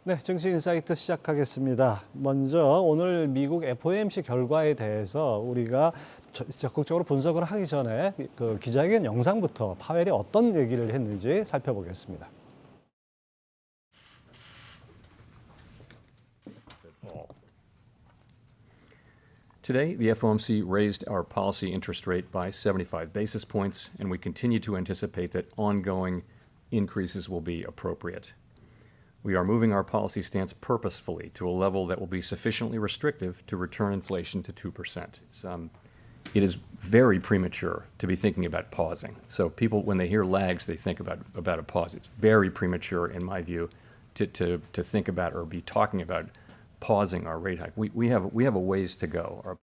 네, 증시 인사이트 시작하겠습니다. 먼저 오늘 미국 FOMC 결과에 대해서 우리가 적극적으로 분석을 하기 전에 그 기자회견 영상부터 파웰이 어떤 얘기를 했는지 살펴보겠습니다. Today, the FOMC raised our policy interest rate by 75 basis points, and we continue to anticipate that ongoing increases will be appropriate. We are moving our policy stance purposefully to a level that will be sufficiently restrictive to return inflation to 2%. It is very premature to be thinking about pausing. So people, when they hear lags, they think about a pause. It's very premature, in my view, to think about or be talking about pausing our rate hike. We have a ways to go.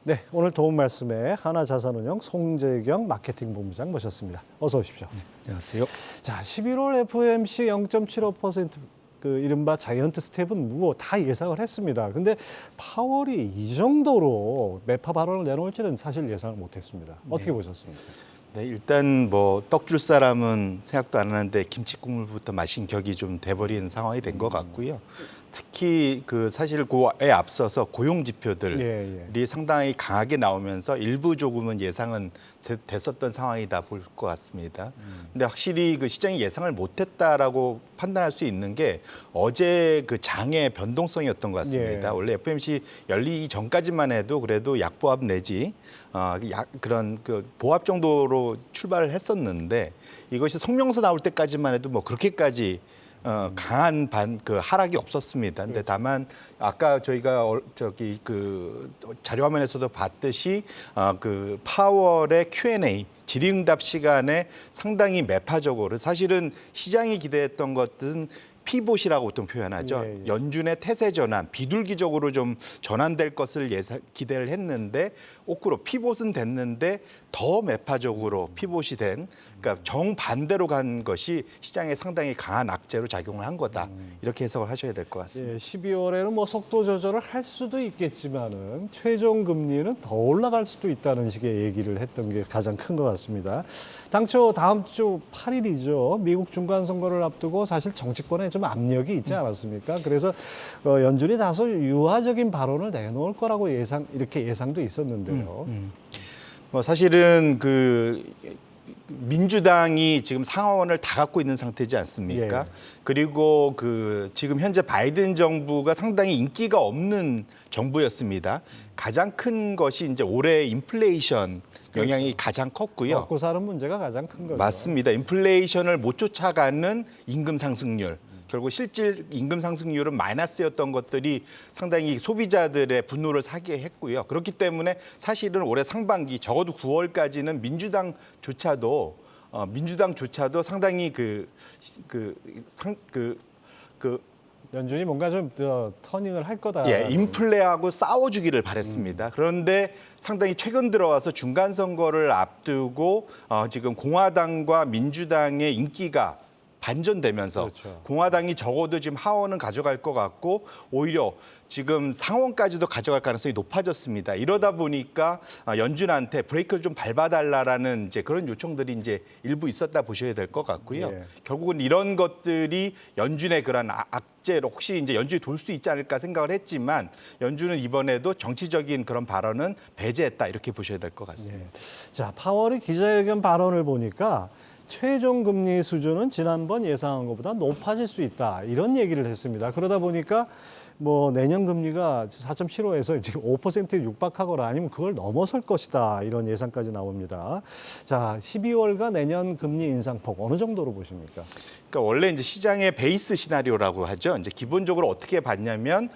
네, 오늘 도움 말씀에 하나자산운용 송재경 마케팅 본부장 모셨습니다. 어서 오십시오. 네, 안녕하세요. 자, 11월 FOMC 0.75% 그 이른바 자이언트 스텝은 뭐 다 예상을 했습니다. 근데 파월이 이 정도로 매파 발언을 내놓을지는 사실 예상을 못했습니다. 어떻게 보셨습니까? 네, 일단 뭐 떡 줄 사람은 생각도 안 하는데 김치국물부터 마신 격이 좀 돼버린 상황이 된 것 같고요. 특히 그 사실 그에 앞서서 고용 지표들이 상당히 강하게 나오면서 일부 조금은 예상은 됐었던 상황이다 볼 것 같습니다. 근데 확실히 그 시장이 예상을 못했다라고 판단할 수 있는 게 어제 그 장의 변동성이었던 것 같습니다. 원래 FOMC 열리기 전까지만 해도 그래도 약보합 내지 그런 그 보합 정도로 출발을 했었는데 이것이 성명서 나올 때까지만 해도 뭐 그렇게까지 강한 그 하락이 없었습니다. 근데 다만 아까 저희가 저기 그 자료 화면에서도 봤듯이 그 파월의 Q&A 질의응답 시간에 상당히 매파적으로 사실은 시장이 기대했던 것은 피봇이라고 보통 표현하죠. 연준의 태세 전환, 비둘기적으로 좀 전환될 것을 기대를 했는데 거꾸로 피봇은 됐는데 더 매파적으로 피봇이 된, 그러니까 정반대로 간 것이 시장에 상당히 강한 악재로 작용을 한 거다. 이렇게 해석을 하셔야 될 것 같습니다. 예, 12월에는 뭐 속도 조절을 할 수도 있겠지만은 최종 금리는 더 올라갈 수도 있다는 식의 얘기를 했던 게 가장 큰 것 같습니다. 당초 다음 주 8일이죠. 미국 중간 선거를 앞두고 사실 정치권에 좀 압력이 있지 않았습니까? 그래서 연준이 다소 유화적인 발언을 내놓을 거라고 이렇게 예상도 있었는데요. 뭐 사실은 그 민주당이 지금 상원을 다 갖고 있는 상태지 않습니까? 그리고 그 지금 현재 바이든 정부가 상당히 인기가 없는 정부였습니다. 가장 큰 것이 이제 올해 인플레이션 영향이 가장 컸고요. 먹고 사는 문제가 가장 큰 거죠. 맞습니다. 인플레이션을 못 쫓아가는 임금 상승률. 결국 실질 임금 상승률은 마이너스였던 것들이 상당히 소비자들의 분노를 사게 했고요. 그렇기 때문에 사실은 올해 상반기 적어도 9월까지는 민주당조차도 상당히 연준이 뭔가 좀 터닝을 할 거다. 예, 인플레하고 싸워주기를 바랬습니다. 그런데 상당히 최근 들어와서 중간 선거를 앞두고 지금 공화당과 민주당의 인기가 반전되면서 공화당이 적어도 지금 하원은 가져갈 것 같고 오히려 지금 상원까지도 가져갈 가능성이 높아졌습니다. 이러다 보니까 연준한테 브레이크를 좀 밟아달라라는 이제 그런 요청들이 이제 일부 있었다 보셔야 될 것 같고요. 결국은 이런 것들이 연준의 그런 악재로 혹시 이제 연준이 돌 수 있지 않을까 생각을 했지만 연준은 이번에도 정치적인 그런 발언은 배제했다 이렇게 보셔야 될 것 같습니다. 자, 파월이 기자회견 발언을 보니까 최종 금리 수준은 지난번 예상한 것보다 높아질 수 있다. 이런 얘기를 했습니다. 그러다 보니까 뭐 내년 금리가 4.75에서 지금 5%에 육박하거나 아니면 그걸 넘어설 것이다. 이런 예상까지 나옵니다. 자, 12월과 내년 금리 인상폭 어느 정도로 보십니까? 그러니까 원래 이제 시장의 베이스 시나리오라고 하죠. 이제 기본적으로 어떻게 봤냐면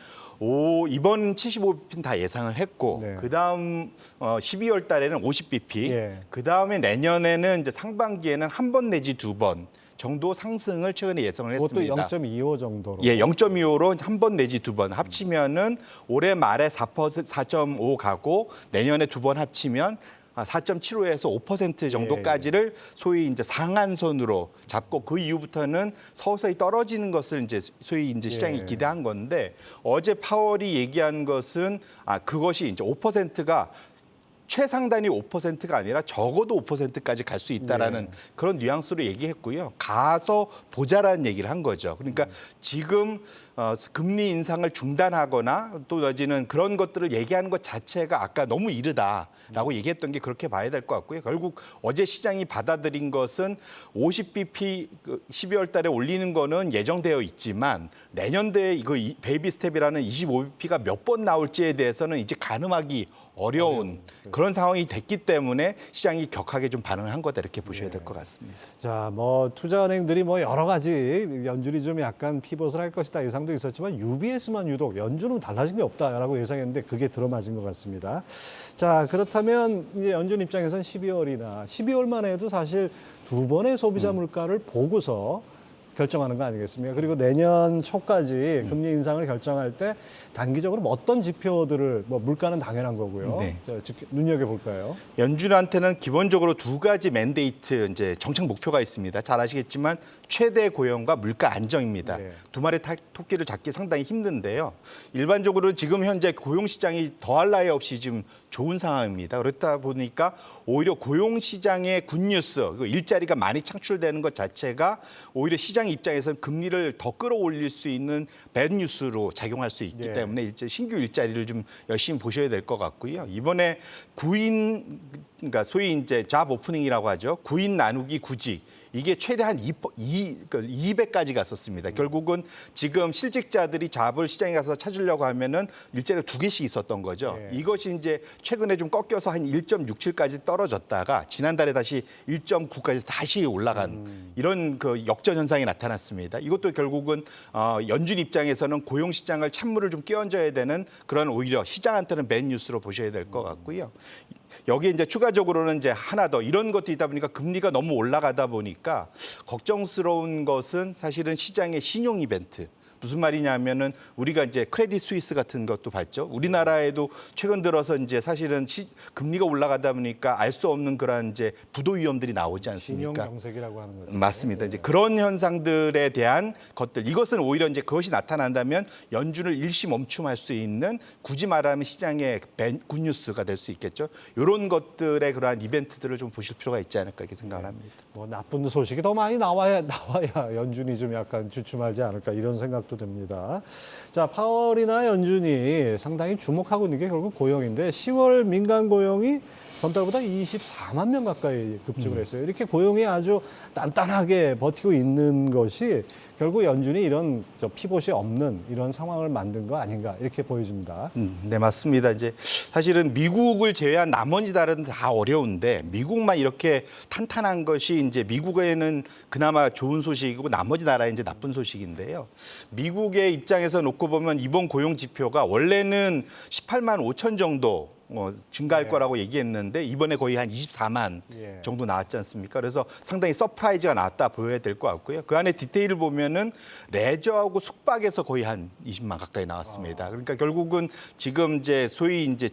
이번 75bp는 다 예상을 했고 그다음 12월 달에는 50bp, 그다음에 내년에는 이제 상반기에는 한 번 내지 두 번 정도 상승을 최근에 예상을 했습니다. 그것도 0.25 정도로. 예, 0.25로 한 번 내지 두 번 합치면은 올해 말에 4.5 가고 내년에 두 번 합치면 4.75에서 5% 정도까지를 소위 이제 상한선으로 잡고 그 이후부터는 서서히 떨어지는 것을 이제 소위 이제 시장이 기대한 건데 어제 파월이 얘기한 것은 그것이 이제 5%가 최상단이 5%가 아니라 적어도 5%까지 갈 수 있다라는 네. 그런 뉘앙스로 얘기했고요. 가서 보자라는 얘기를 한 거죠. 그러니까 지금 금리 인상을 중단하거나 또 내지는 그런 것들을 얘기하는 것 자체가 아까 너무 이르다라고 얘기했던 게 그렇게 봐야 될 것 같고요. 결국 어제 시장이 받아들인 것은 50bp 12월 달에 올리는 거는 예정되어 있지만 내년도에 이거 베이비 스텝이라는 25bp가 몇 번 나올지에 대해서는 이제 가늠하기 어려운 그런 상황이 됐기 때문에 시장이 격하게 좀 반응을 한 거다 이렇게 보셔야 될 것 같습니다. 자, 뭐 투자은행들이 뭐 여러 가지 연준이 좀 약간 피벗을 할 것이다 예상도 있었지만 UBS만 유독 연준은 달라진 게 없다라고 예상했는데 그게 들어맞은 것 같습니다. 자, 그렇다면 이제 연준 입장에서는 12월만 해도 사실 두 번의 소비자 물가를 보고서 결정하는 거 아니겠습니까? 그리고 내년 초까지 금리 인상을 결정할 때 단기적으로 뭐 어떤 지표들을 뭐 물가는 당연한 거고요. 네. 눈여겨 볼까요? 연준한테는 기본적으로 두 가지 맨데이트 이제 정책 목표가 있습니다. 잘 아시겠지만 최대 고용과 물가 안정입니다. 네. 두 마리 토끼를 잡기 상당히 힘든데요. 일반적으로 지금 현재 고용 시장이 더할 나위 없이 지금 좋은 상황입니다. 그렇다 보니까 오히려 고용 시장의 굿뉴스, 일자리가 많이 창출되는 것 자체가 오히려 시장 입장에서는 금리를 더 끌어올릴 수 있는 배드뉴스로 작용할 수 있기 예. 때문에 신규 일자리를 좀 열심히 보셔야 될 것 같고요. 이번에 그러니까 소위 이제 잡 오프닝이라고 하죠. 구인 나누기 구직. 이게 최대한 200까지 갔었습니다. 결국은 지금 실직자들이 잡을 시장에 가서 찾으려고 하면은 일자리가 2개씩 있었던 거죠. 네. 이것이 이제 최근에 좀 꺾여서 한 1.67까지 떨어졌다가 지난달에 다시 1.9까지 다시 올라간 이런 그 역전 현상이 나타났습니다. 이것도 결국은 연준 입장에서는 고용 시장을 찬물을 좀 끼얹어야 되는 그런 오히려 시장한테는 맨 뉴스로 보셔야 될 것 같고요. 여기에 이제 추가적으로는 이제 하나 더 이런 것도 있다 보니까 금리가 너무 올라가다 보니까 걱정스러운 것은 사실은 시장의 신용 이벤트. 무슨 말이냐면은 우리가 이제 크레딧 스위스 같은 것도 봤죠. 우리나라에도 최근 들어서 이제 사실은 금리가 올라가다 보니까 알 수 없는 그런 이제 부도 위험들이 나오지 않습니까? 신용 경색이라고 하는 거죠. 맞습니다. 이제 그런 현상들에 대한 것들 이것은 오히려 이제 그것이 나타난다면 연준을 일시 멈춤할 수 있는 굳이 말하면 시장의 굿뉴스가 될 수 있겠죠. 이런 것들의 그러한 이벤트들을 좀 보실 필요가 있지 않을까 이렇게 생각을 합니다. 뭐 나쁜 소식이 더 많이 나와야 연준이 좀 약간 주춤하지 않을까 이런 생각도 듭니다. 자, 파월이나 연준이 상당히 주목하고 있는 게 결국 고용인데 10월 민간 고용이 전달보다 24만 명 가까이 급증을 했어요. 이렇게 고용이 아주 단단하게 버티고 있는 것이 결국 연준이 이런 피봇이 없는 이런 상황을 만든 거 아닌가 이렇게 보여집니다. 네, 맞습니다. 이제 사실은 미국을 제외한 나머지 나라는 다 어려운데 미국만 이렇게 탄탄한 것이 이제 미국에는 그나마 좋은 소식이고 나머지 나라에 이제 나쁜 소식인데요. 미국의 입장에서 놓고 보면 이번 고용 지표가 원래는 18만 5천 정도 증가할 네. 거라고 얘기했는데 이번에 거의 한 24만 예. 정도 나왔지 않습니까? 그래서 상당히 서프라이즈가 나왔다 보여야 될 것 같고요. 그 안에 디테일을 보면은 레저하고 숙박에서 거의 한 20만 가까이 나왔습니다. 그러니까 결국은 지금 이제 소위 이제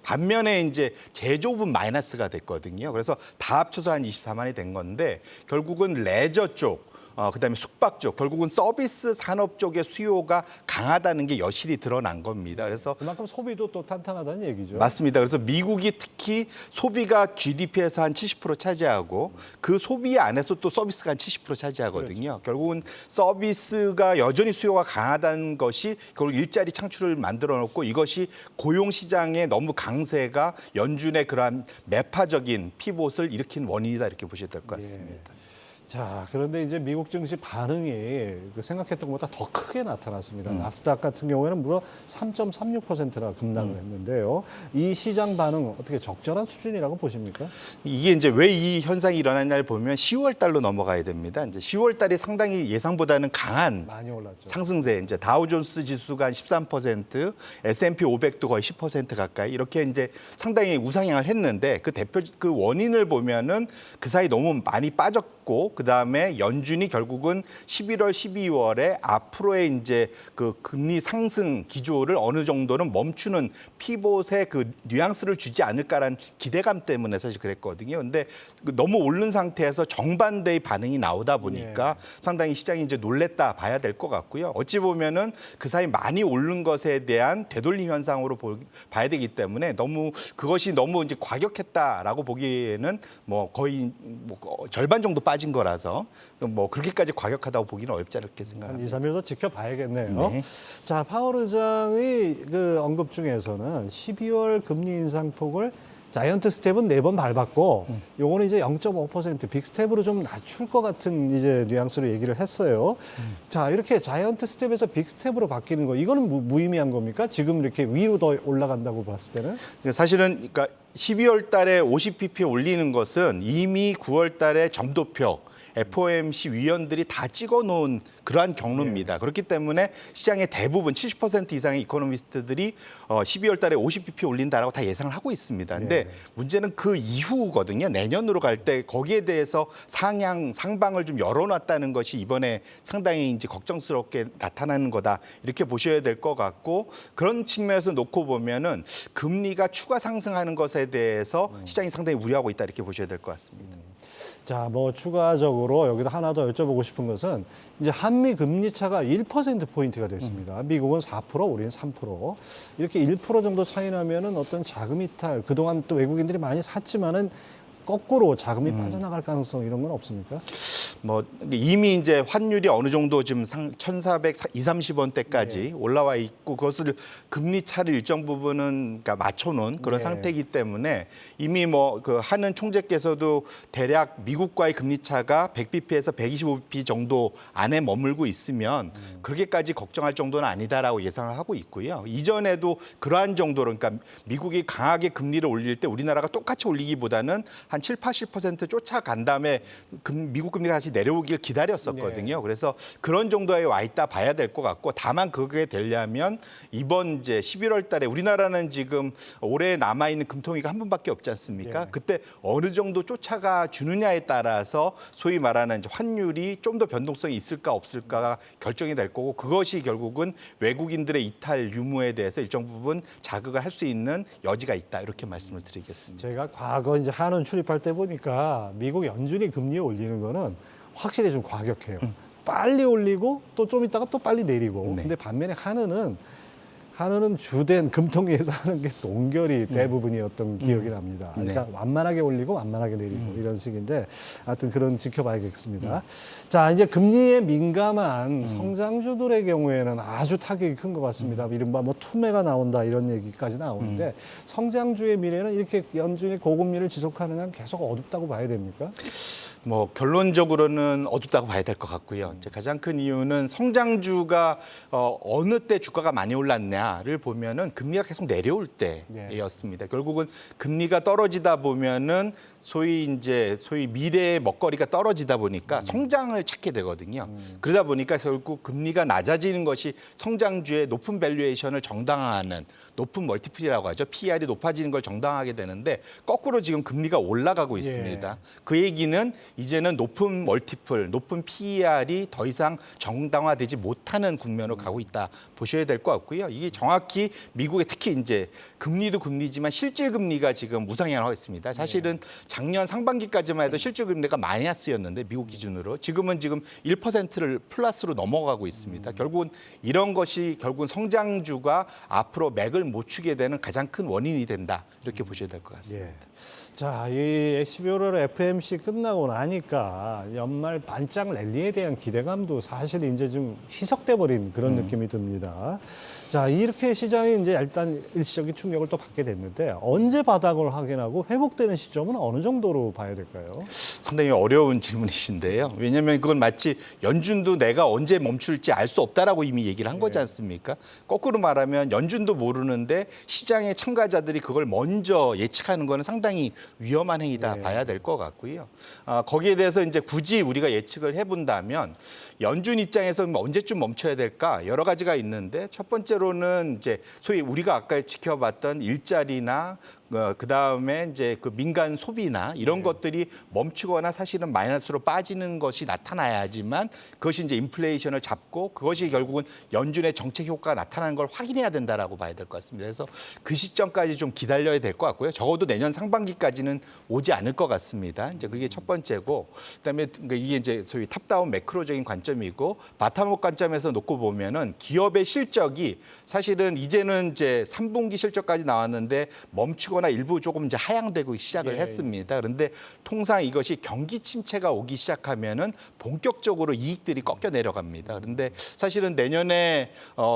반면에 이제 제조업은 마이너스가 됐거든요. 그래서 다 합쳐서 한 24만이 된 건데 결국은 레저 쪽 그다음에 숙박 쪽, 결국은 서비스 산업 쪽의 수요가 강하다는 게 여실히 드러난 겁니다. 그래서 그만큼 소비도 또 탄탄하다는 얘기죠. 맞습니다. 그래서 미국이 특히 소비가 GDP에서 한 70% 차지하고 그 소비 안에서 또 서비스가 한 70% 차지하거든요. 그렇죠. 결국은 서비스가 여전히 수요가 강하다는 것이 결국 일자리 창출을 만들어 놓고 이것이 고용 시장의 너무 강세가 연준의 그러한 매파적인 피봇을 일으킨 원인이다 이렇게 보셔야 될 것 같습니다. 자, 그런데 이제 미국 증시 반응이 생각했던 것보다 더 크게 나타났습니다. 나스닥 같은 경우에는 무려 3.36%나 급락을 했는데요. 이 시장 반응 어떻게 적절한 수준이라고 보십니까? 이게 이제 왜 이 현상이 일어났냐를 보면 10월 달로 넘어가야 됩니다. 이제 10월 달이 상당히 예상보다는 강한 많이 올랐죠. 상승세. 이제 다우존스 지수가 한 13%, S&P 500도 거의 10% 가까이 이렇게 이제 상당히 우상향을 했는데 그 원인을 보면은 그 사이 너무 많이 빠졌고 그다음에 연준이 결국은 11월, 12월에 앞으로의 이제 그 금리 상승 기조를 어느 정도는 멈추는 피봇의 그 뉘앙스를 주지 않을까라는 기대감 때문에 사실 그랬거든요. 근데 너무 오른 상태에서 정반대의 반응이 나오다 보니까 상당히 시장이 이제 놀랬다 봐야 될 것 같고요. 어찌 보면은 그 사이 많이 오른 것에 대한 되돌림 현상으로 봐야 되기 때문에 그것이 너무 이제 과격했다라고 보기에는 뭐 거의 뭐 절반 정도 빠진 거라서 뭐 그렇게까지 과격하다고 보기는 어렵지 않을까 한 생각합니다. 2, 3일 더 지켜봐야겠네요. 네. 자, 파월 의장의 그 언급 중에서는 12월 금리 인상폭을 자이언트 스텝은 4번 밟았고, 요거는 이제 0.5% 빅스텝으로 좀 낮출 것 같은 이제 뉘앙스로 얘기를 했어요. 자, 이렇게 자이언트 스텝에서 빅스텝으로 바뀌는 거, 이거는 무의미한 겁니까? 지금 이렇게 위로 더 올라간다고 봤을 때는? 사실은 그러니까 12월 달에 50pp 올리는 것은 이미 9월 달에 점도표 FOMC 위원들이 다 찍어놓은 그러한 경로입니다. 그렇기 때문에 시장의 대부분 70% 이상의 이코노미스트들이 12월 달에 50pp 올린다라고 다 예상을 하고 있습니다. 근데 문제는 그 이후거든요. 내년으로 갈 때 거기에 대해서 상방을 좀 열어놨다는 것이 이번에 상당히 이제 걱정스럽게 나타나는 거다. 이렇게 보셔야 될 것 같고, 그런 측면에서 놓고 보면은 금리가 추가 상승하는 것에 대해서 시장이 상당히 우려하고 있다. 이렇게 보셔야 될 것 같습니다. 자, 뭐 추가적으로 여기다 하나 더 여쭤보고 싶은 것은 이제 한미 금리 차가 1%포인트가 됐습니다. 미국은 4%, 우리는 3%. 이렇게 1% 정도 차이 나면은 어떤 자금 이탈, 그동안 또 외국인들이 많이 샀지만은 거꾸로 자금이 빠져나갈 가능성 이런 건 없습니까? 뭐 이미 이제 환율이 어느 정도 지금 1,420-130원대까지 올라와 있고, 그것을 금리 차를 일정 부분은 그러니까 맞춰놓은 그런 상태이기 때문에 이미 뭐 그 하는 총재께서도 대략 미국과의 금리 차가 100bp에서 125bp 정도 안에 머물고 있으면 그렇게까지 걱정할 정도는 아니다라고 예상을 하고 있고요. 이전에도 그러한 정도로, 그러니까 미국이 강하게 금리를 올릴 때 우리나라가 똑같이 올리기보다는 한 7-80% 쫓아간 다음에 미국 금리가 다시 내려오길 기다렸었거든요. 그래서 그런 정도에 와 있다 봐야 될 것 같고, 다만 그게 되려면 이번 이제 11월 달에 우리나라는 지금 올해 남아있는 금통위가 한 번밖에 없지 않습니까? 그때 어느 정도 쫓아가 주느냐에 따라서 소위 말하는 이제 환율이 좀 더 변동성이 있을까 없을까가 결정이 될 거고, 그것이 결국은 외국인들의 이탈 유무에 대해서 일정 부분 자극을 할 수 있는 여지가 있다. 이렇게 말씀을 드리겠습니다. 제가 과거 이제 한원 출입할 때 보니까 미국 연준이 금리 올리는 거는 확실히 좀 과격해요. 빨리 올리고 또 좀 있다가 또 빨리 내리고. 근데 반면에 한은은 주된 금통위에서 하는 게 동결이 대부분이었던 기억이 납니다. 그러니까 완만하게 올리고 완만하게 내리고 이런 식인데, 하여튼 그런 지켜봐야겠습니다. 자, 이제 금리에 민감한 성장주들의 경우에는 아주 타격이 큰 것 같습니다. 이른바 뭐 투매가 나온다 이런 얘기까지 나오는데, 성장주의 미래는 이렇게 연준이 고금리를 지속하는 한 계속 어둡다고 봐야 됩니까? 뭐 결론적으로는 어둡다고 봐야 될 것 같고요. 이제 가장 큰 이유는 성장주가 어느 때 주가가 많이 올랐냐를 보면은 금리가 계속 내려올 때였습니다. 결국은 금리가 떨어지다 보면은 소위 미래의 먹거리가 떨어지다 보니까 성장을 찾게 되거든요. 그러다 보니까 결국 금리가 낮아지는 것이 성장주의 높은 밸류에이션을 정당화하는, 높은 멀티플이라고 하죠. PER이 높아지는 걸 정당화하게 되는데, 거꾸로 지금 금리가 올라가고 있습니다. 그 얘기는 이제는 높은 멀티플, 높은 PER이 더 이상 정당화되지 못하는 국면으로 가고 있다 보셔야 될 것 같고요. 이게 정확히 미국의 특히 이제 금리도 금리지만 실질 금리가 지금 우상향을 하고 있습니다. 사실은 작년 상반기까지만 해도 실질 금리가 마이너스였는데 미국 기준으로 지금은 1%를 플러스로 넘어가고 있습니다. 결국은 이런 것이 결국은 성장주가 앞으로 맥을 못 추게 되는 가장 큰 원인이 된다. 이렇게 보셔야 될 것 같습니다. 자, 이 12월 FOMC 끝나고 나니까 연말 반짝 랠리에 대한 기대감도 사실 이제 좀 희석돼 버린 그런 느낌이 듭니다. 자, 이렇게 시장이 이제 일단 일시적인 충격을 또 받게 됐는데, 언제 바닥을 확인하고 회복되는 시점은 어느 정도로 봐야 될까요? 상당히 어려운 질문이신데요. 왜냐하면 그건 마치 연준도 내가 언제 멈출지 알 수 없다라고 이미 얘기를 한 거지 않습니까? 거꾸로 말하면 연준도 모르는데 시장의 참가자들이 그걸 먼저 예측하는 거는 상당히 위험한 행위다 봐야 될 것 같고요. 거기에 대해서 이제 굳이 우리가 예측을 해본다면 연준 입장에서 언제쯤 멈춰야 될까 여러 가지가 있는데, 첫 번째로는 이제 소위 우리가 아까 지켜봤던 일자리나 그다음에 이제 그 민간 소비나 이런 것들이 멈추거나 사실은 마이너스로 빠지는 것이 나타나야지만 그것이 이제 인플레이션을 잡고 그것이 결국은 연준의 정책 효과가 나타나는 걸 확인해야 된다라고 봐야 될 것 같습니다. 그래서 그 시점까지 좀 기다려야 될 것 같고요. 적어도 내년 상반기까지는 오지 않을 것 같습니다. 이제 그게 첫 번째고, 그다음에 이게 이제 소위 탑다운 매크로적인 관점이고 바텀업 관점에서 놓고 보면은 기업의 실적이 사실은 이제는 이제 3분기 실적까지 나왔는데 멈추거나 일부 조금 이제 하향되고 시작을 했습니다. 그런데 통상 이것이 경기 침체가 오기 시작하면은 본격적으로 이익들이 꺾여 내려갑니다. 그런데 사실은 내년에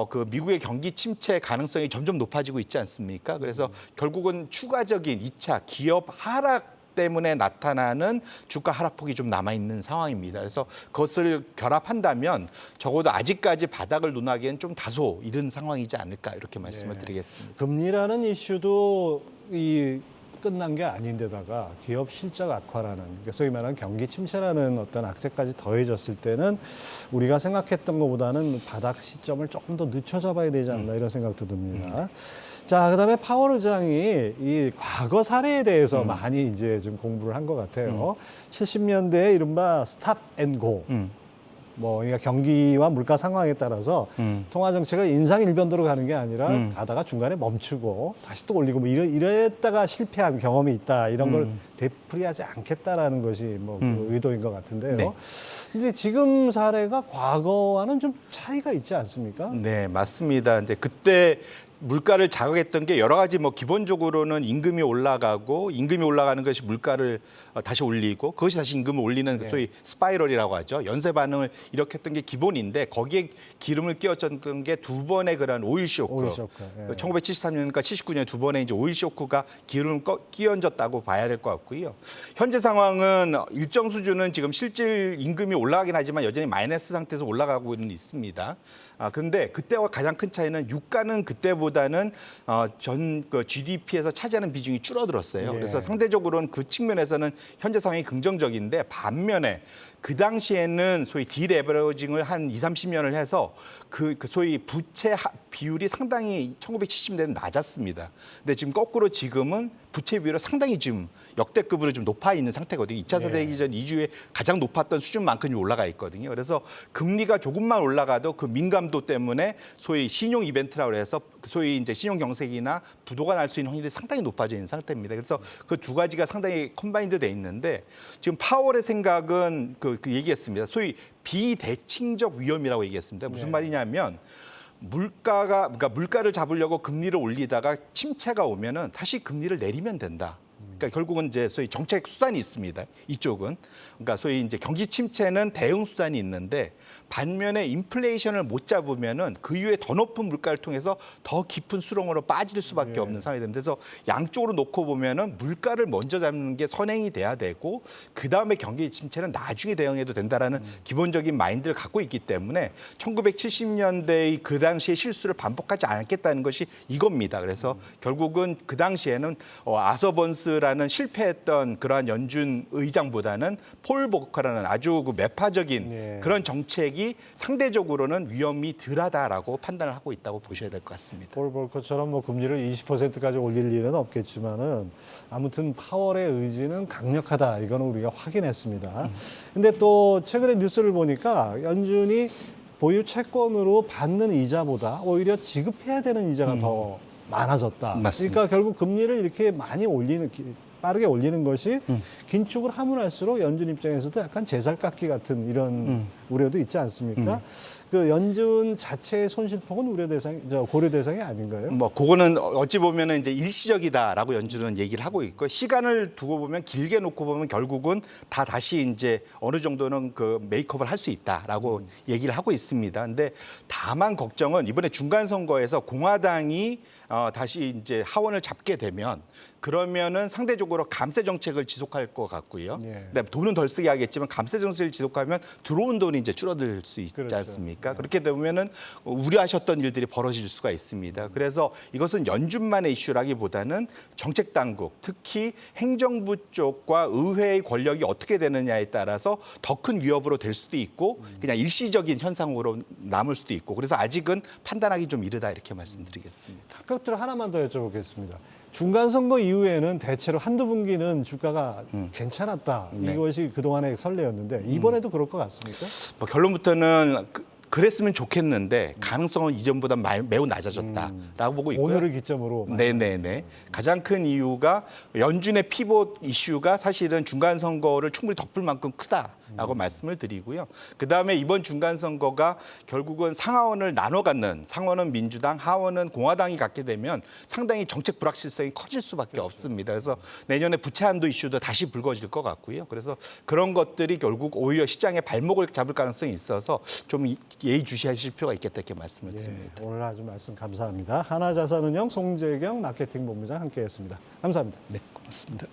그 미국의 경기 침체 가능성이 점점 높아지고 있지 않습니까? 그래서 결국은 추가적인 2차 기업 하락 때문에 나타나는 주가 하락폭이 좀 남아있는 상황입니다. 그래서 그것을 결합한다면 적어도 아직까지 바닥을 논하기엔 좀 다소 이른 상황이지 않을까 이렇게 말씀을 드리겠습니다. 금리라는 이슈도 끝난 게 아닌데다가 기업 실적 악화라는, 그러니까 소위 말하는 경기 침체라는 어떤 악재까지 더해졌을 때는 우리가 생각했던 것보다는 바닥 시점을 조금 더 늦춰잡아야 되지 않나 이런 생각도 듭니다. 자, 그다음에 파월 의장이 이 과거 사례에 대해서 많이 이제 좀 공부를 한 것 같아요. 70년대에 이른바 스탑 앤 고. 그러니까 경기와 물가 상황에 따라서 통화 정책을 인상 일변도로 가는 게 아니라 가다가 중간에 멈추고 다시 또 올리고 이랬다가 실패한 경험이 있다. 이런 걸 되풀이하지 않겠다라는 것이 그 의도인 것 같은데요. 네. 근데 지금 사례가 과거와는 좀 차이가 있지 않습니까? 네, 맞습니다. 이제 그때 물가를 자극했던 게 여러 가지 기본적으로는 임금이 올라가고 임금이 올라가는 것이 물가를 다시 올리고 그것이 다시 임금을 올리는 그 소위 스파이럴이라고 하죠. 연쇄 반응을 일으켰던 게 기본인데 거기에 기름을 끼얹었던 게 두 번의 그런 오일 쇼크. 1973년과 79년 두 번의 이제 오일 쇼크가 기름을 끼얹었다고 봐야 될 것 같고요. 현재 상황은 일정 수준은 지금 실질 임금이 올라가긴 하지만 여전히 마이너스 상태에서 올라가고는 있습니다. 그런데 그때와 가장 큰 차이는 유가는 그때보다는 전 GDP에서 차지하는 비중이 줄어들었어요. 그래서 상대적으로는 그 측면에서는 현재 상황이 긍정적인데 반면에 그 당시에는 소위 디레버리징을 한 20, 30년을 해서 그 소위 부채 비율이 상당히 1970년대는 낮았습니다. 근데 지금 거꾸로 지금은 부채 비율이 상당히 지금 역대급으로 좀 높아 있는 상태거든요. 2차 세계대전 이후에 가장 높았던 수준만큼 올라가 있거든요. 그래서 금리가 조금만 올라가도 그 민감도 때문에 소위 신용 이벤트라고 해서 소위 이제 신용 경색이나 부도가 날 수 있는 확률이 상당히 높아져 있는 상태입니다. 그래서 그 두 가지가 상당히 컴바인드 돼 있는데 지금 파월의 생각은 그 얘기했습니다. 소위 비대칭적 위험이라고 얘기했습니다. 무슨 말이냐면 그러니까 물가를 잡으려고 금리를 올리다가 침체가 오면은 다시 금리를 내리면 된다. 그러니까 결국은 이제 소위 정책 수단이 있습니다. 이쪽은 그러니까 소위 이제 경기 침체는 대응 수단이 있는데 반면에 인플레이션을 못 잡으면은 그 이후에 더 높은 물가를 통해서 더 깊은 수렁으로 빠질 수밖에 없는 상황이 됩니다. 그래서 양쪽으로 놓고 보면은 물가를 먼저 잡는 게 선행이 돼야 되고 그 다음에 경기 침체는 나중에 대응해도 된다라는 기본적인 마인드를 갖고 있기 때문에 1970년대의 그 당시의 실수를 반복하지 않겠다는 것이 이겁니다. 그래서 결국은 그 당시에는 아서번스라는 실패했던 그러한 연준 의장보다는 폴 보커라는 아주 그 매파적인 그런 정책이 상대적으로는 위험이 덜하다라고 판단을 하고 있다고 보셔야 될 것 같습니다. 폴 볼커처럼 금리를 20%까지 올릴 일은 없겠지만은 아무튼 파월의 의지는 강력하다. 이거는 우리가 확인했습니다. 근데 또 최근에 뉴스를 보니까 연준이 보유 채권으로 받는 이자보다 오히려 지급해야 되는 이자가 더 많아졌다. 맞습니다. 그러니까 결국 금리를 이렇게 많이 빠르게 올리는 것이 긴축을 하면 할수록 연준 입장에서도 약간 제살깎기 같은 이런 우려도 있지 않습니까? 그 연준 자체의 손실폭은 고려 대상이 아닌가요? 그거는 어찌 보면은 이제 일시적이다라고 연준은 얘기를 하고 있고 시간을 두고 보면 길게 놓고 보면 결국은 다 다시 이제 어느 정도는 그 메이크업을 할 수 있다라고 얘기를 하고 있습니다. 근데 다만 걱정은 이번에 중간 선거에서 공화당이 다시 이제 하원을 잡게 되면 그러면은 상대적으로 감세 정책을 지속할 것 같고요. 근데 돈은 덜 쓰게 하겠지만 감세 정책을 지속하면 들어온 돈이 이제 줄어들 수 있지 않습니까? 그렇게 되면은 우려하셨던 일들이 벌어질 수가 있습니다. 그래서 이것은 연준만의 이슈라기보다는 정책 당국, 특히 행정부 쪽과 의회의 권력이 어떻게 되느냐에 따라서 더 큰 위협으로 될 수도 있고 그냥 일시적인 현상으로 남을 수도 있고 그래서 아직은 판단하기 좀 이르다 이렇게 말씀드리겠습니다. 끝으로 하나만 더 여쭤보겠습니다. 중간 선거 이후에는 대체로 한두 분기는 주가가 괜찮았다. 네. 이것이 그동안의 선례였는데 이번에도 그럴 것 같습니까? 뭐 결론부터는 그랬으면 좋겠는데 가능성은 이전보다 매우 낮아졌다라고 보고 있고요. 오늘을 기점으로. 네네네. 가장 큰 이유가 연준의 피봇 이슈가 사실은 중간 선거를 충분히 덮을 만큼 크다라고 말씀을 드리고요. 그 다음에 이번 중간 선거가 결국은 상하원을 나눠 갖는, 상원은 민주당, 하원은 공화당이 갖게 되면 상당히 정책 불확실성이 커질 수밖에 없습니다. 그래서 내년에 부채 한도 이슈도 다시 불거질 것 같고요. 그래서 그런 것들이 결국 오히려 시장의 발목을 잡을 가능성이 있어서 좀 예의주시하실 필요가 있겠다 이렇게 말씀을 드립니다. 예, 오늘 아주 말씀 감사합니다. 하나자산운용 송재경 마케팅 본부장 함께했습니다. 감사합니다. 네, 고맙습니다.